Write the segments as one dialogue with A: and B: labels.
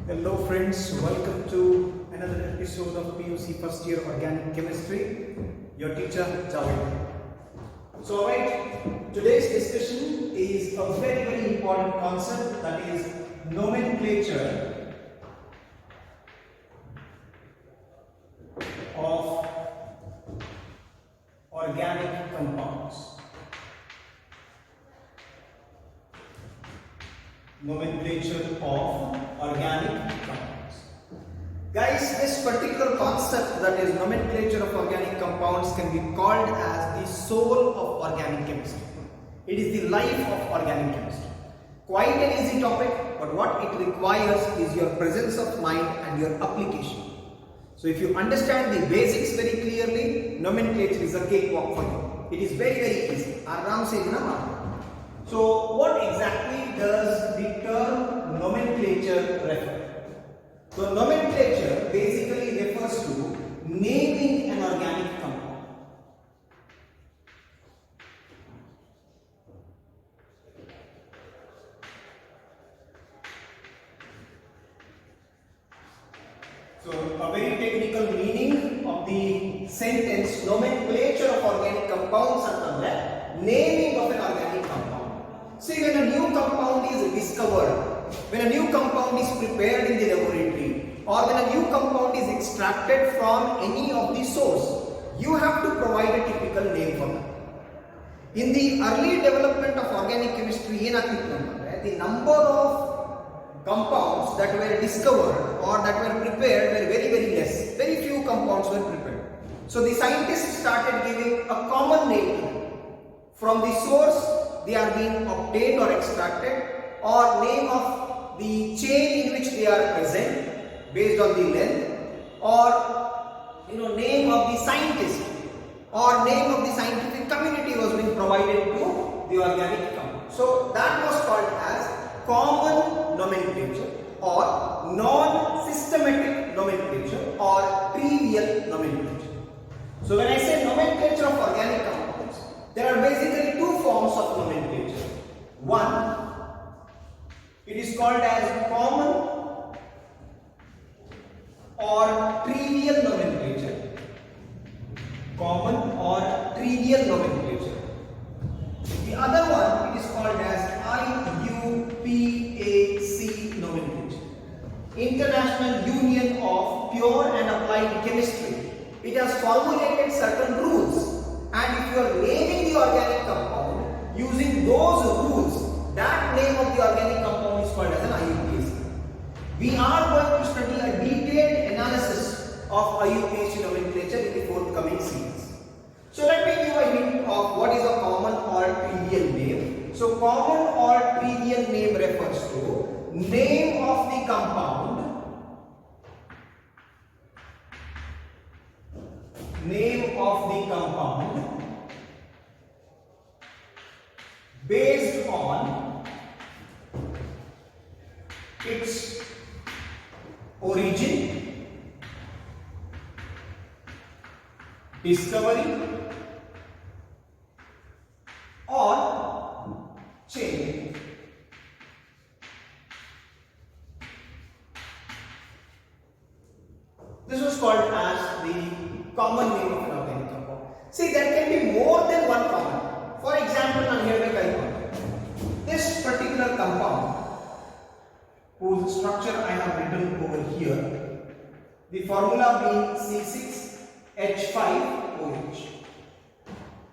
A: Hello friends, welcome to another episode of PUC first year organic chemistry. Your teacher Javed. So alright, today's discussion is a very important concept, that is nomenclature of organic compounds. Nomenclature of organic compounds. Guys, this particular concept, that is nomenclature of organic compounds, can be called as the soul of organic chemistry. It is the life of organic chemistry. Quite an easy topic, but what it requires is your presence of mind and your application. So if you understand the basics very clearly, nomenclature is a cakewalk for you. It is very easy. Aram se na. So what exactly does the term nomenclature refer? So nomenclature basically refers to naming an organic compound. So a very technical meaning of the sentence nomenclature of organic compounds and naming of an organic compound. See, when a new compound is discovered, when a new compound is prepared in the laboratory, or when a new compound is extracted from any of the source, you have to provide a typical name for that. In the early development of organic chemistry, the number of compounds that were discovered or that were prepared were very less. Very few compounds were prepared. So the scientists started giving a common name from the source they are being obtained or extracted, or name of the chain in which they are present based on the length, or name of the scientist or name of the scientific community was being provided to the organic compound. So that was called as common nomenclature or non-systematic nomenclature or trivial nomenclature. So when I say nomenclature of organic compounds, there are basically two forms of nomenclature. One, it is called as common or trivial nomenclature. Common or trivial nomenclature. The other one, it is called as IUPAC nomenclature. International Union of Pure and Applied Chemistry. It has formulated certain rules. And if you are naming the organic compound using those rules, that name of the organic compound is called as an IUPAC. We are going to study a detailed analysis of IUPAC nomenclature in the forthcoming series. So let me give a hint of what is a common or trivial name. So common or trivial name refers to name of the compound, based on its origin, discovery, or chain. This was called as the common name of an organic compound. See, there can be more than one common. For example, this particular compound, whose structure I have written over here, the formula being C6H5OH.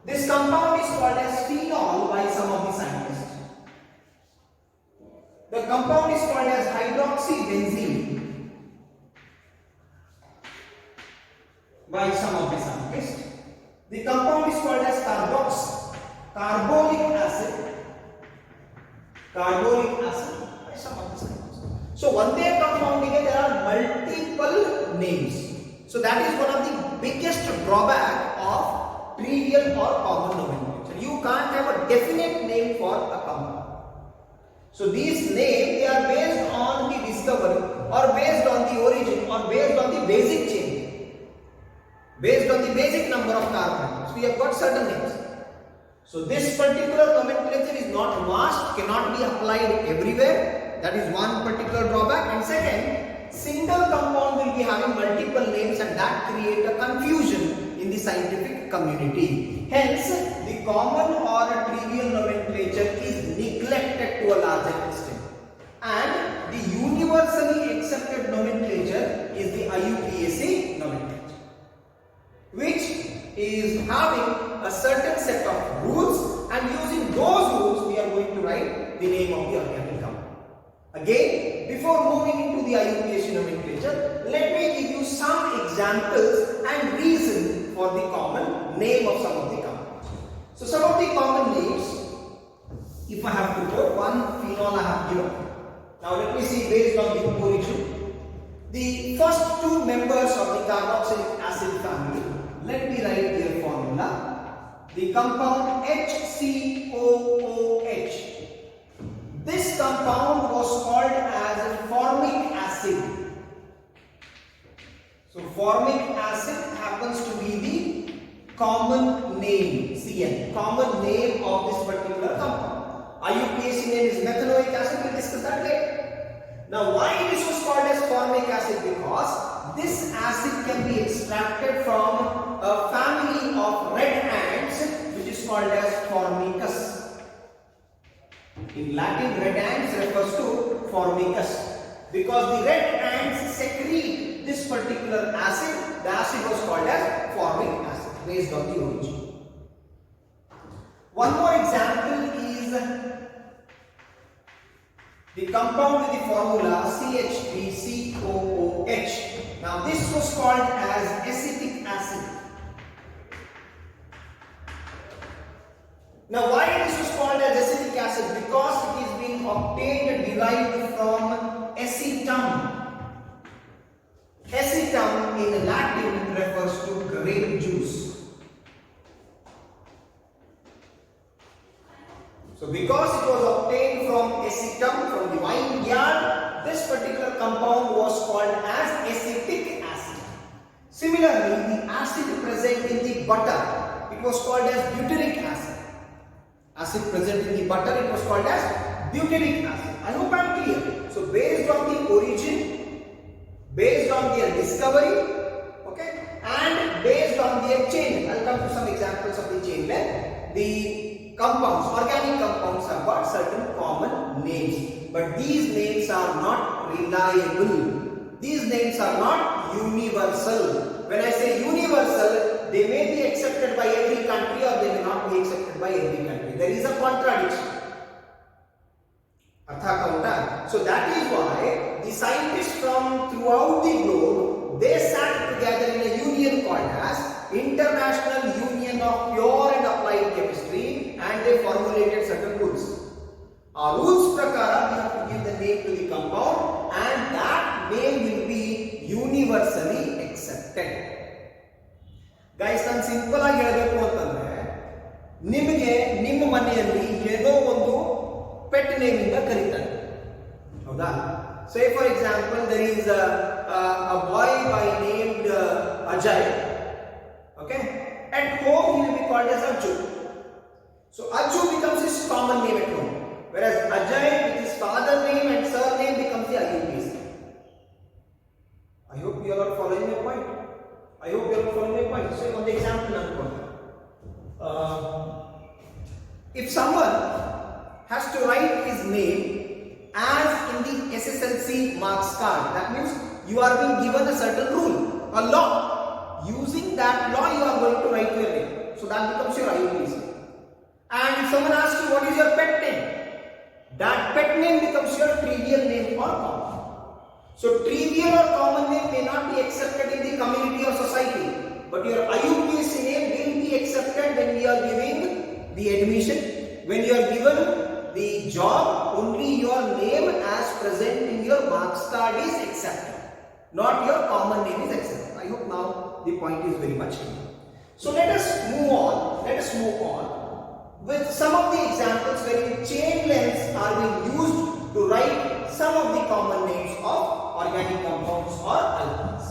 A: This compound is called as phenol by some of the scientists. The compound is called as hydroxybenzene by some of the scientists. The compound is called as carbonic acid by some of the scientists. So one day compound there are multiple names. So that is one of the biggest drawback of trivial or common nomenclature. You can't have a definite name for a compound. So these names, they are based on the discovery or based on the origin or based on the basic chain. Based on the basic number of carbon atoms, we have got certain names. So this particular nomenclature is not vast, cannot be applied everywhere. That is one particular drawback. And second, single compound will be having multiple names and that create a confusion in the scientific community. Hence, the common or trivial nomenclature is neglected to a larger extent. And the universally accepted nomenclature is the IUPAC nomenclature, which is having a certain set of rules, and using those rules we are going to write the name of the organic compound. Again, before moving into the IUPAC nomenclature, let me give you some examples and reason for the common name of some of the compounds. So some of the common names, if I have to put one phenol I have given. Now let me see based on the origin. The first two members of the carboxylic acid family, let me write their formula. The compound HCOOH. This compound was called as formic acid. So formic acid happens to be the common name, CN, common name of this particular compound. IUPAC name is methanoic acid, we'll discuss that later. Now why this was called as formic acid? Because this acid can be extracted from a family of red ants which is called as Formicus. In Latin, red ants refers to Formicus. Because the red ants secrete this particular acid, the acid was called as formic acid based on the origin. One more example is the compound with the formula CH3COOH. Now this was called as acetic acid. Now why this was called as acetic acid? Because it is being obtained and derived from acetum. Acetum in Latin refers to grape juice. So because it was obtained from acetum, from the vineyard, this particular compound was called as acetic acid. Similarly, the acid present in the butter, it was called as butyric acid. Acid present in the butter, it was called as butyric acid. I hope I am clear. So based on the origin, based on their discovery, okay, and based on their chain, I will come to some examples of the chain length. The compounds, organic compounds have got certain common names, but these names are not reliable. These names are not universal. When I say universal, they may be accepted by every country or they may not be accepted by every country. There is a contradiction. So that is why the scientists from throughout the globe, they sat together in a union called as International Union of Pure and Applied Chemistry, and they formulated certain rules. Our rules prakara we have to give the name to the compound, and that name will be universally accepted. Guys, ನಾನು simple ಆಗಿ ಹೇಳಬೇಕು ಅಂತಂದ್ರೆ ನಿಮಗೆ ನಿಮ್ಮ ಮನೆಯಲ್ಲಿ ಏನೋ ಒಂದು pet name ಇಂದ ಕರೀತಾರೆ, ಹೌದಾ? Say for example, there is a boy by named Ajay. Okay, at home he will be called as Ajju. So Ajju becomes his common name at home, whereas Ajay with his father name and surname becomes the IUPAC. I hope you are not following my point. I hope you are following my point. So on the example if someone has to write his name as in the SSLC marks card, that means you are being given a certain rule, a law. Using that law you are going to write your name. So that becomes your IUPAC. And if someone asks you what is your pet name, that pet name becomes your trivial name or common. So trivial or common name may not be accepted in the community or society, but your IUPAC name will be accepted when we are giving the admission, when you are given the job. Only your name as present in your marks card is accepted, not your common name is accepted. I hope now the point is very much clear. So let us move on with some of the examples where chain lengths are being used to write some of the common names of organic compounds or alkenes.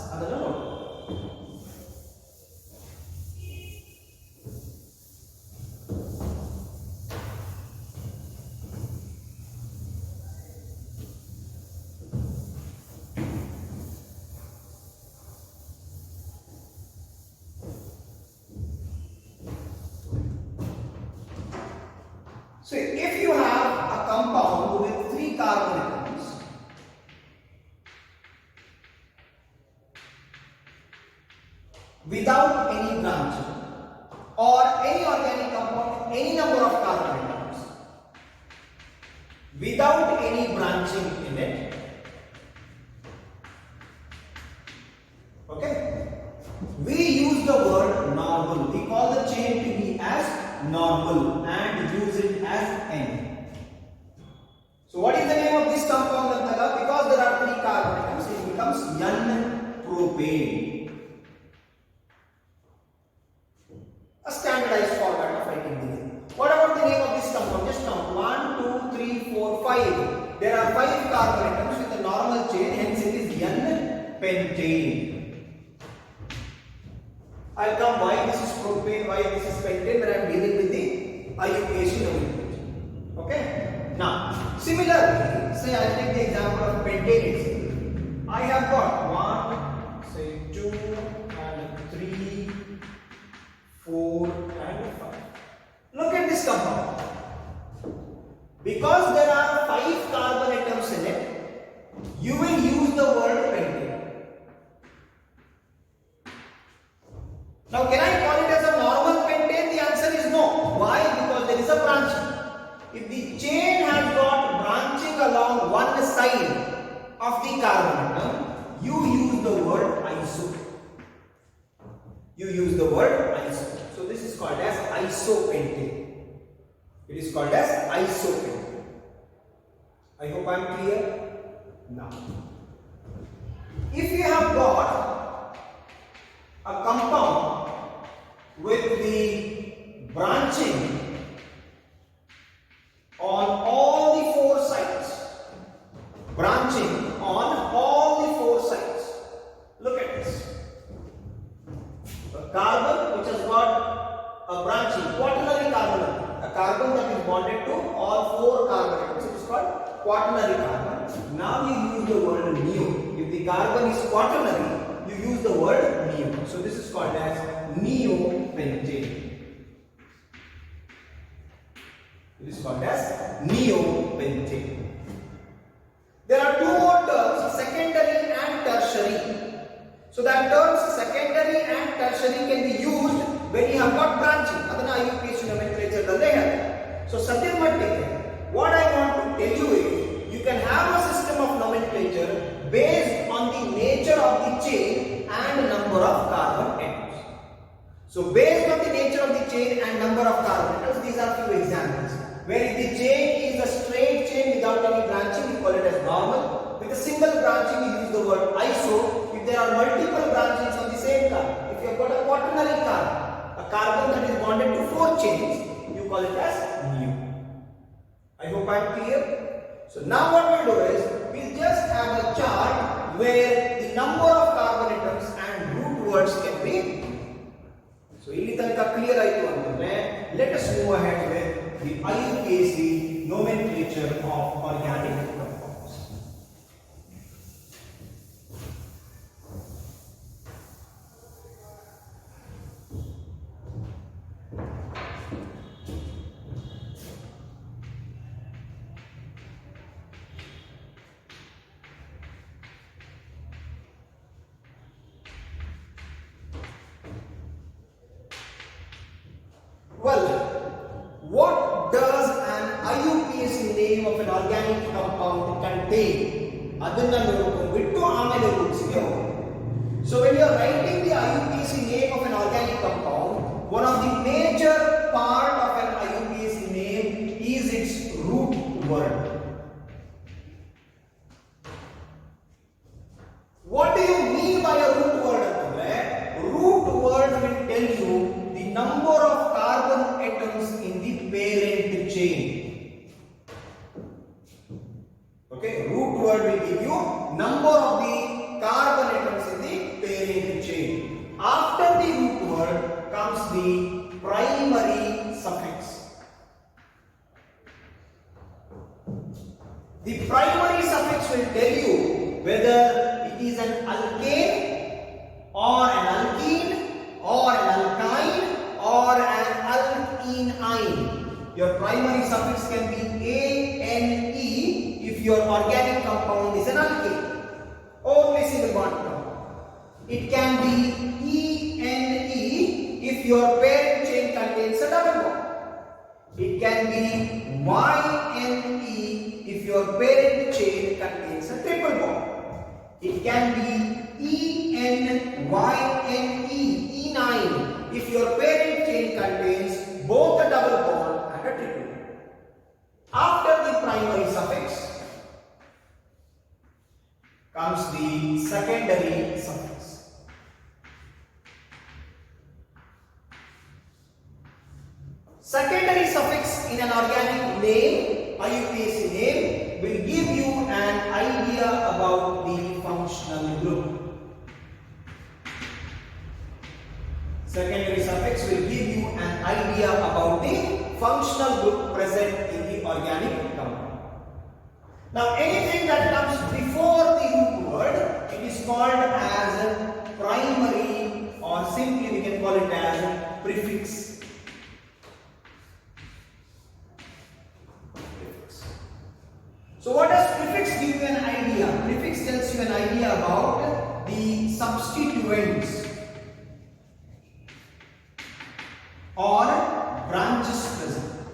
A: So if you have a compound with 3 carbon atoms, without any branching, or any organic compound with any number of carbon atoms without any branching in it, okay, we use the word normal. We call the chain to be as normal and use it as N. So what is the name of this compound, Antaga? Because there are 3 carbon atoms, it becomes N-propane. A standardized format of writing the name. What about the name of this compound? Just count 1, 2, 3, 4, 5. There are 5 carbon atoms with a normal chain, hence it is N-pentane. I'll come why this is propane, why this is pentane when I am dealing with the IUPAC nomenclature. Okay? Now, similarly, say I'll take the example of pentane itself. I have got 1, say 2, and 3, 4, and 5. Look at this compound. Because there are 5 carbon atoms in it, you will use the word pentane. Now, can I call it as a normal pentane? The answer is no. Why? Because there is a branching. If the chain has got branching along one side of the carbon atom, you use the word iso. You use the word iso. So this is called as isopentane. It is called as isopentane. I hope I am clear. Now, if you have got a compound with the branching on all the 4 sides, branching on all the 4 sides. Look at this. A carbon which has got a branching, quaternary carbon, a carbon that is bonded to all 4 carbon atoms, it is called quaternary carbon. Now you use the word neo. If the carbon is quaternary, you use the word neo. So this is called as neopentane. It is called as neopentane. There are 2 more terms, secondary and tertiary. So that terms secondary and tertiary can be used when you have got branching. Adana IUPAC nomenclature dalle hai. So Satyam Matte, what I want to tell you is, you can have a system of nomenclature based on the nature of the chain and number of carbon atoms. So based on the nature of the chain and number of carbon atoms, these are few examples. Where if the chain is a straight chain without any branching, we call it as normal. With a single branching, we use the word iso. If there are multiple branchings on the same carbon, if you have got a quaternary carbon, a carbon that is bonded to 4 chains, you call it as neo. I hope I am clear. So now what we'll do is, we'll just have a chart where the number of carbon atoms and root words can be. So ಇಲ್ಲಿ ತನಕ clear ಆಯಿತು ಅಂತಂದ್ರೆ, let us move ahead with the IUPAC nomenclature of organic compounds. Well, what does an IUPAC name of an organic compound contain? ಅದನ್ನ ನೋಡ್ಕೊಂಡ್ಬಿಟ್ಟು ಆಮೇಲೆ ರೂಟ್ಸ್ಗೆ ಹೋಗೋಣ. So when you are writing the IUPAC name of an organic compound, one of the major part of an IUPAC name is its root word. What do you mean by a root word ಅಂತಂದ್ರೆ, root word will tell you the number of carbon atoms in the parent chain. Okay, root word will give you number of the carbon atoms in the parent chain. After the root word comes the primary suffix. The primary suffix will tell you whether it is an alkane or an alkene or an alkyne or an alkene. Your primary suffix can be ane if your organic compound is an alkane, only single bond compound. It can be ene if your parent chain contains a double bond. It can be yne if your parent chain contains a triple bond. It can be enyne, E9 if your parent chain contains both a double bond and a triple bond. After the primary suffix comes the secondary suffix. Secondary suffix in an organic name, IUPAC name, will give you an idea about the functional group. Secondary suffix will give you an idea about the functional group present in the organic compound. Now, anything that comes before the root word, it is called as primary, or simply we can call it as prefix. So what does prefix give you an idea? Prefix tells you an idea about the substituents or branches present.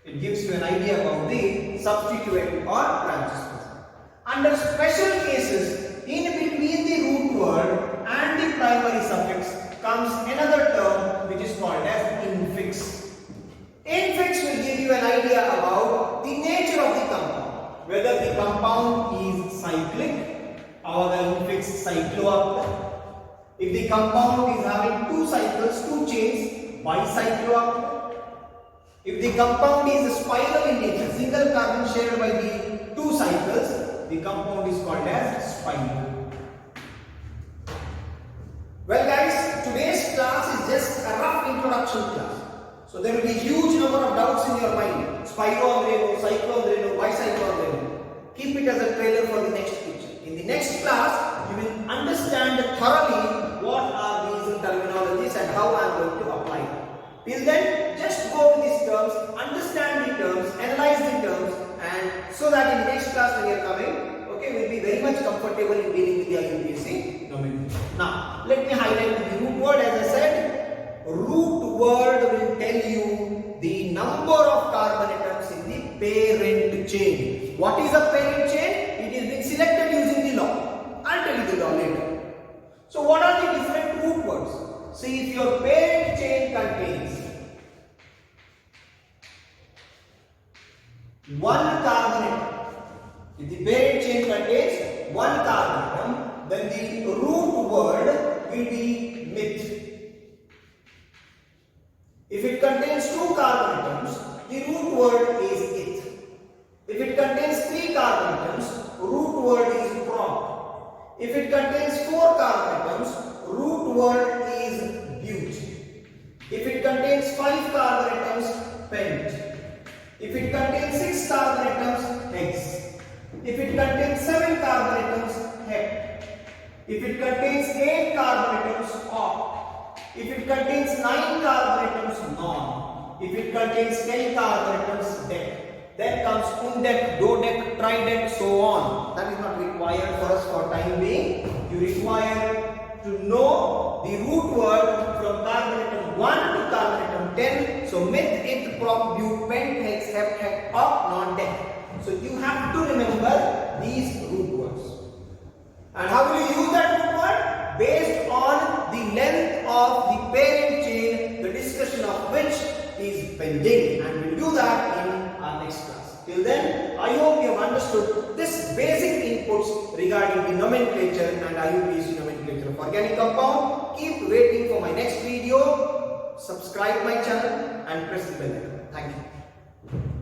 A: It gives you an idea about the substituent or branches present. Under special cases, in between the root word and the primary suffix comes another term which is called as infix. Infix will give you an idea about the nature of the compound, whether the compound is cyclic or the infix cyclooctet. If the compound is having two cycles, two chains, bicyclooctet. If the compound is spiral in nature, single carbon shared by the two cycles, the compound is called as spiral. Well guys, today's class is just a rough introduction class. So there will be huge number of doubts in your mind. Spiroadreno, cycloadreno, bicycloadreno. Keep it as a trailer for the next picture. In the next class, you will understand thoroughly what are these terminologies and how I am going to apply them. Till then, just go with these terms, understand the terms, analyze the terms, and so that in the next class when you are coming, okay, we will be very much comfortable in dealing with the IUPAC nomenclature. Now, let me highlight the root word. As I said, root word will tell you the number of carbon atoms in the parent chain. What is a parent chain? It is being selected using the law. I'll tell you the law later. So what are the different root words? See, if your parent chain contains one carbon atom, if the parent chain contains one carbon atom, then the root word will be meth. If it contains two carbon atoms, the root word is eth. If it contains three carbon atoms, root word is prop. If it contains four carbon atoms, root word is bute. If it contains five carbon atoms, pent. If it contains six carbon atoms, hex. If it contains seven carbon atoms, hep. If it contains eight carbon atoms, oct. If it contains 9 carbon atoms, non. If it contains 10 carbon atoms, dec. Then comes undec, dodec, tridec, so on. That is not required for us for time being. You require to know the root word from carbon atom 1 to carbon atom 10. So meth, eth, prop, bute, pent, hex, hep, hec, oct, non, dec. So you have to remember these root words. And how will you use that root word? Based on the length of the parent chain, the discussion of which is pending, and we'll do that in our next class. Till then, I hope you have understood this basic inputs regarding the nomenclature and IUPAC nomenclature of organic compound. Keep waiting for my next video. Subscribe my channel and press the bell icon. Thank you.